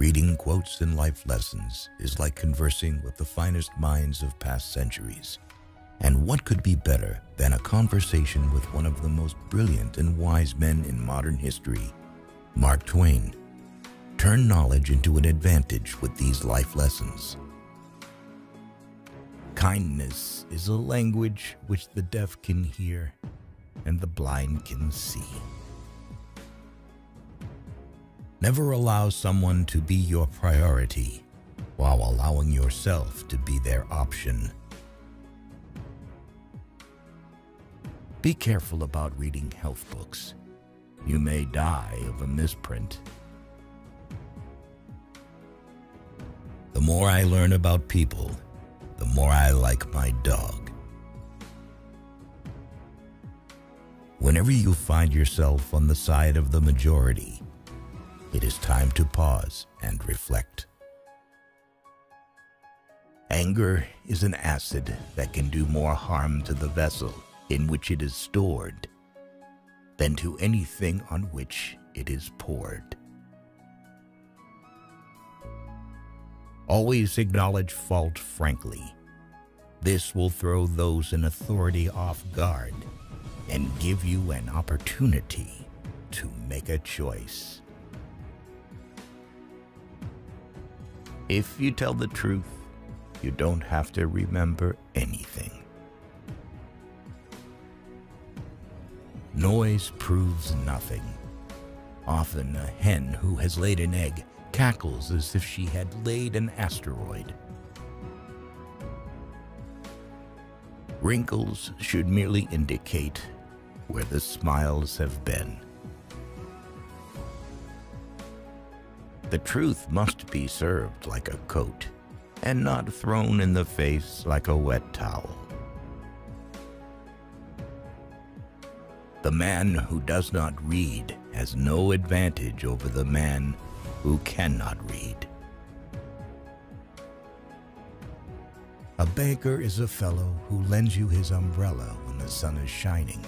Reading quotes and life lessons is like conversing with the finest minds of past centuries. And what could be better than a conversation with one of the most brilliant and wise men in modern history, Mark Twain? Turn knowledge into an advantage with these life lessons. Kindness is a language which the deaf can hear and the blind can see. Never allow someone to be your priority while allowing yourself to be their option. Be careful about reading health books. You may die of a misprint. The more I learn about people, the more I like my dog. Whenever you find yourself on the side of the majority, it is time to pause and reflect. Anger is an acid that can do more harm to the vessel in which it is stored than to anything on which it is poured. Always acknowledge fault frankly. This will throw those in authority off guard and give you an opportunity to make a choice. If you tell the truth, you don't have to remember anything. Noise proves nothing. Often a hen who has laid an egg cackles as if she had laid an asteroid. Wrinkles should merely indicate where the smiles have been. The truth must be served like a coat and not thrown in the face like a wet towel. The man who does not read has no advantage over the man who cannot read. A banker is a fellow who lends you his umbrella when the sun is shining,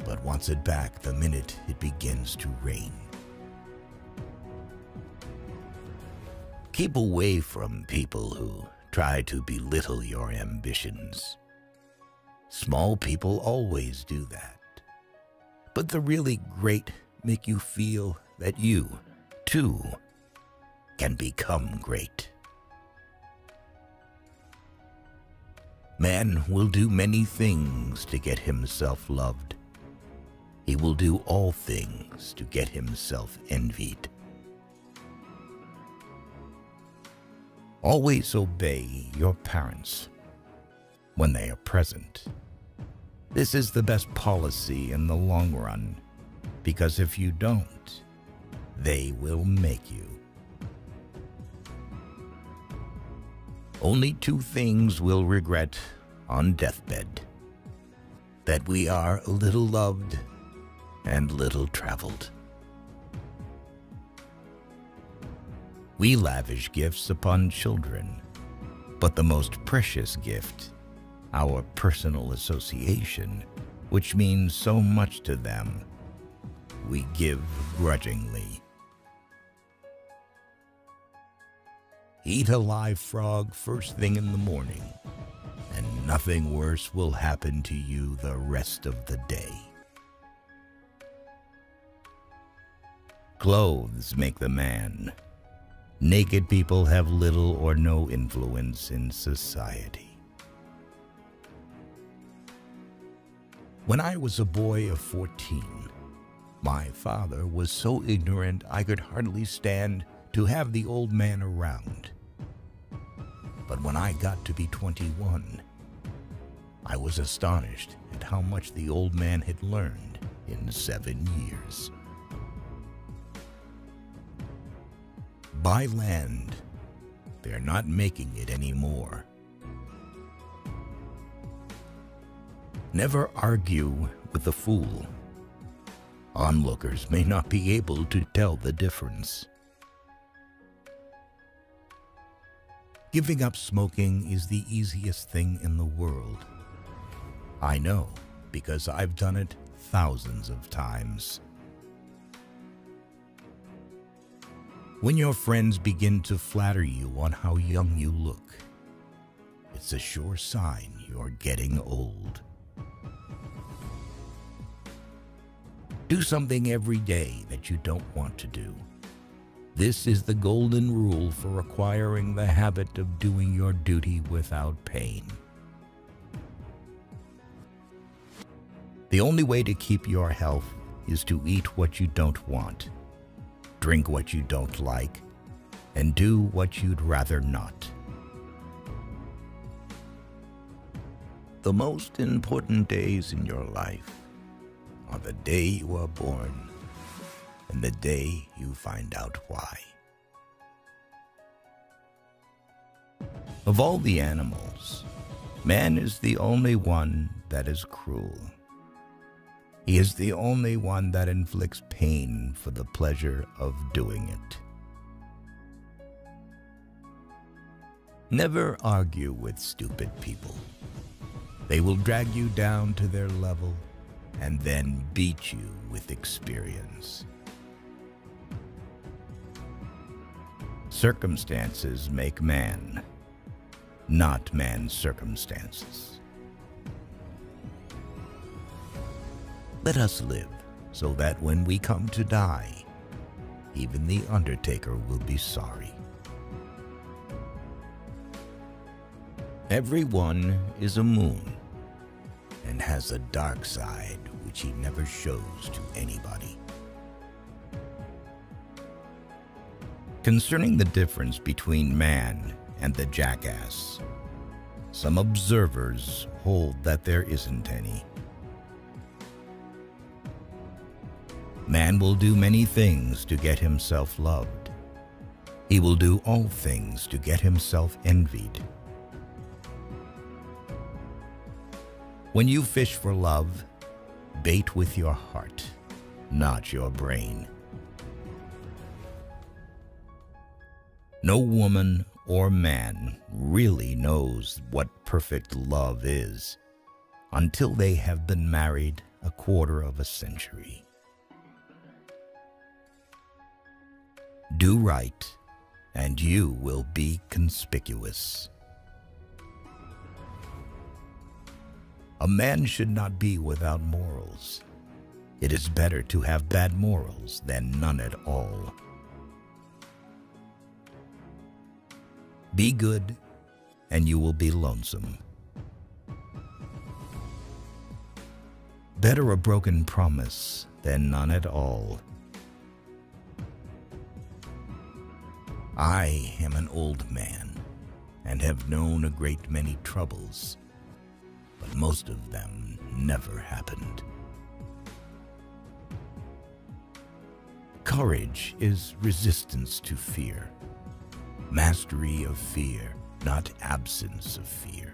but wants it back the minute it begins to rain. Keep away from people who try to belittle your ambitions. Small people always do that. But the really great make you feel that you, too, can become great. Man will do many things to get himself loved. He will do all things to get himself envied. Always obey your parents when they are present. This is the best policy in the long run, because if you don't, they will make you. Only two things we'll regret on deathbed: that we are a little loved and little traveled. We lavish gifts upon children, but the most precious gift, our personal association, which means so much to them, we give grudgingly. Eat a live frog first thing in the morning, and nothing worse will happen to you the rest of the day. Clothes make the man. Naked people have little or no influence in society. When I was a boy of 14, my father was so ignorant I could hardly stand to have the old man around. But when I got to be 21, I was astonished at how much the old man had learned in 7 years. Buy land. They're not making it anymore. Never argue with a fool. Onlookers may not be able to tell the difference. Giving up smoking is the easiest thing in the world. I know, because I've done it thousands of times. When your friends begin to flatter you on how young you look, it's a sure sign you're getting old. Do something every day that you don't want to do. This is the golden rule for acquiring the habit of doing your duty without pain. The only way to keep your health is to eat what you don't want, drink what you don't like, and do what you'd rather not. The most important days in your life are the day you are born and the day you find out why. Of all the animals, man is the only one that is cruel. He is the only one that inflicts pain for the pleasure of doing it. Never argue with stupid people. They will drag you down to their level and then beat you with experience. Circumstances make man, not man's circumstances. Let us live so that when we come to die, even the undertaker will be sorry. Everyone is a moon and has a dark side which he never shows to anybody. Concerning the difference between man and the jackass, some observers hold that there isn't any. Man will do many things to get himself loved. He will do all things to get himself envied. When you fish for love, bait with your heart, not your brain. No woman or man really knows what perfect love is until they have been married a quarter of a century. Do right, and you will be conspicuous. A man should not be without morals. It is better to have bad morals than none at all. Be good, and you will be lonesome. Better a broken promise than none at all. I am an old man and have known a great many troubles, but most of them never happened. Courage is resistance to fear, mastery of fear, not absence of fear.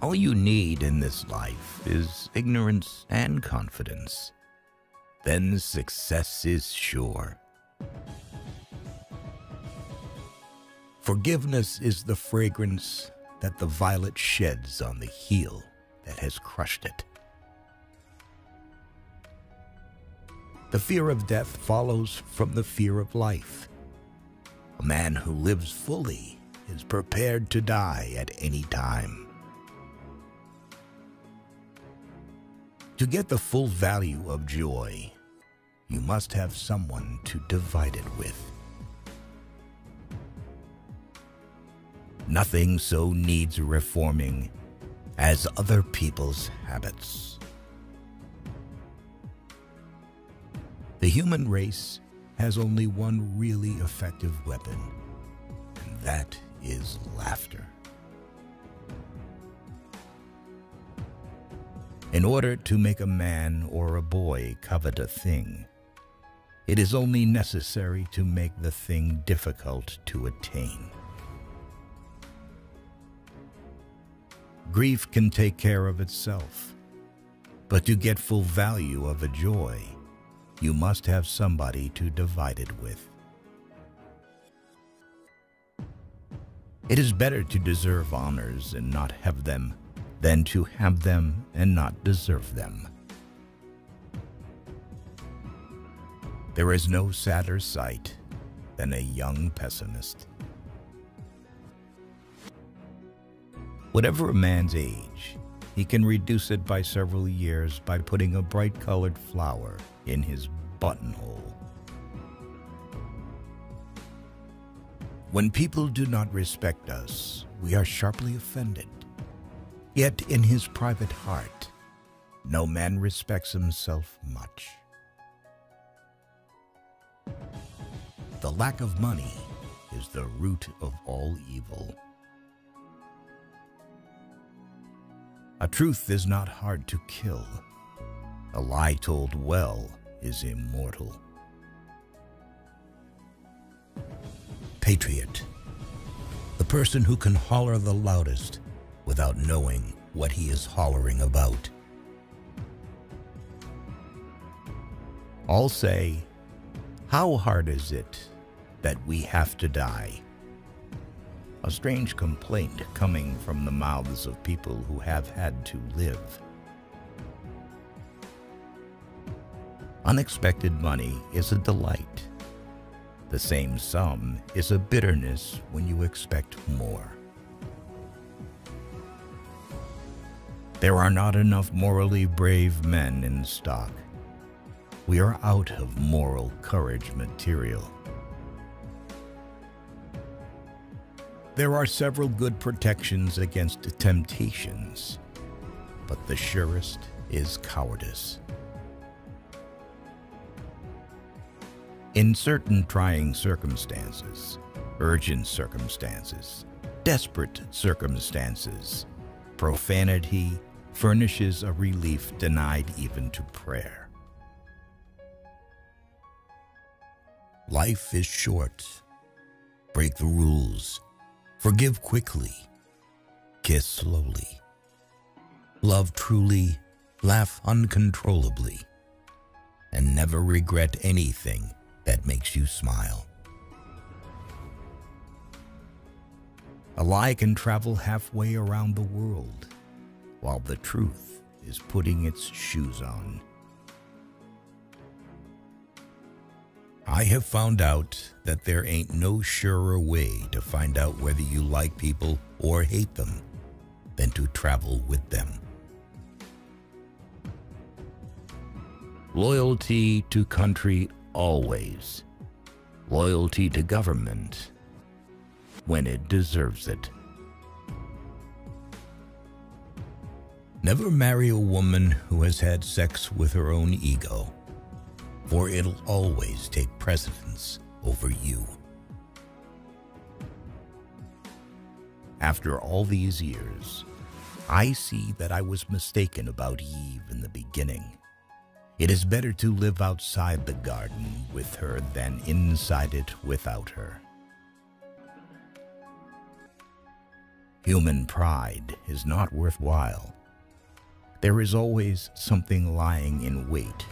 All you need in this life is ignorance and confidence. Then success is sure. Forgiveness is the fragrance that the violet sheds on the heel that has crushed it. The fear of death follows from the fear of life. A man who lives fully is prepared to die at any time. To get the full value of joy, you must have someone to divide it with. Nothing so needs reforming as other people's habits. The human race has only one really effective weapon, and that is laughter. In order to make a man or a boy covet a thing, it is only necessary to make the thing difficult to attain. Grief can take care of itself, but to get full value of a joy, you must have somebody to divide it with. It is better to deserve honors and not have them than to have them and not deserve them. There is no sadder sight than a young pessimist. Whatever a man's age, he can reduce it by several years by putting a bright-colored flower in his buttonhole. When people do not respect us, we are sharply offended. Yet in his private heart, no man respects himself much. The lack of money is the root of all evil. A truth is not hard to kill. A lie told well is immortal. Patriot, the person who can holler the loudest without knowing what he is hollering about. All say, how hard is it that we have to die? A strange complaint coming from the mouths of people who have had to live. Unexpected money is a delight. The same sum is a bitterness when you expect more. There are not enough morally brave men in stock. We are out of moral courage material. There are several good protections against temptations, but the surest is cowardice. In certain trying circumstances, urgent circumstances, desperate circumstances, profanity furnishes a relief denied even to prayer. Life is short. Break the rules. Forgive quickly. Kiss slowly. Love truly. Laugh uncontrollably. And never regret anything that makes you smile. A lie can travel halfway around the world, while the truth is putting its shoes on. I have found out that there ain't no surer way to find out whether you like people or hate them than to travel with them. Loyalty to country always. Loyalty to government when it deserves it. Never marry a woman who has had sex with her own ego, for it'll always take precedence over you. After all these years, I see that I was mistaken about Eve in the beginning. It is better to live outside the garden with her than inside it without her. Human pride is not worthwhile. There is always something lying in wait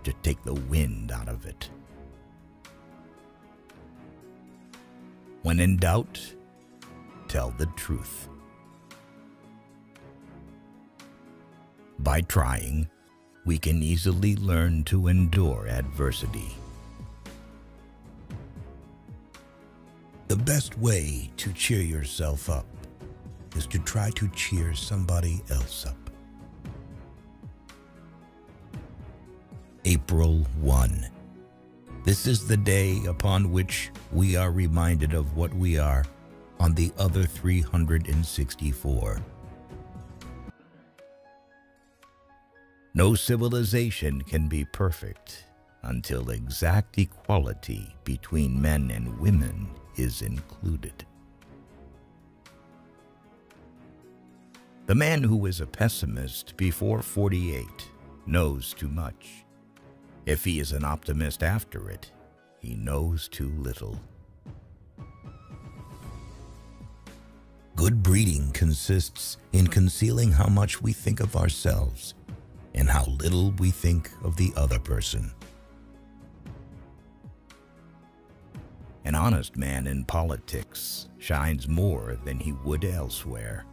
to take the wind out of it. When in doubt, tell the truth. By trying, we can easily learn to endure adversity. The best way to cheer yourself up is to try to cheer somebody else up. April 1. This is the day upon which we are reminded of what we are on the other 364. No civilization can be perfect until exact equality between men and women is included. The man who is a pessimist before 48 knows too much. If he is an optimist after it, he knows too little. Good breeding consists in concealing how much we think of ourselves and how little we think of the other person. An honest man in politics shines more than he would elsewhere.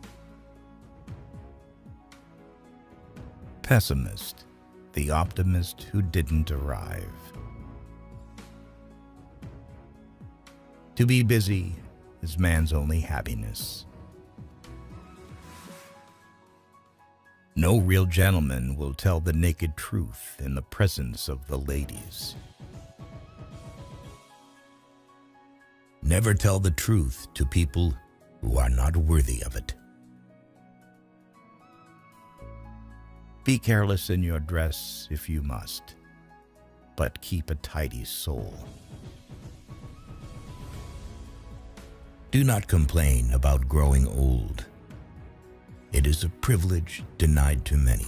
Pessimist, the optimist who didn't arrive. To be busy is man's only happiness. No real gentleman will tell the naked truth in the presence of the ladies. Never tell the truth to people who are not worthy of it. Be careless in your dress if you must, but keep a tidy soul. Do not complain about growing old. It is a privilege denied to many.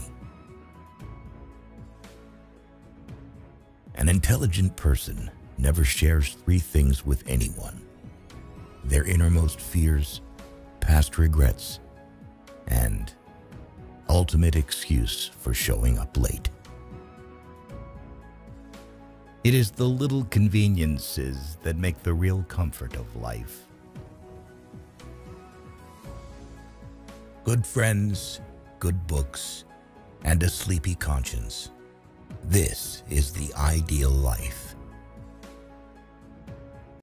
An intelligent person never shares three things with anyone: their innermost fears, past regrets, and ultimate excuse for showing up late. It is the little conveniences that make the real comfort of life. Good friends, good books, and a sleepy conscience. This is the ideal life.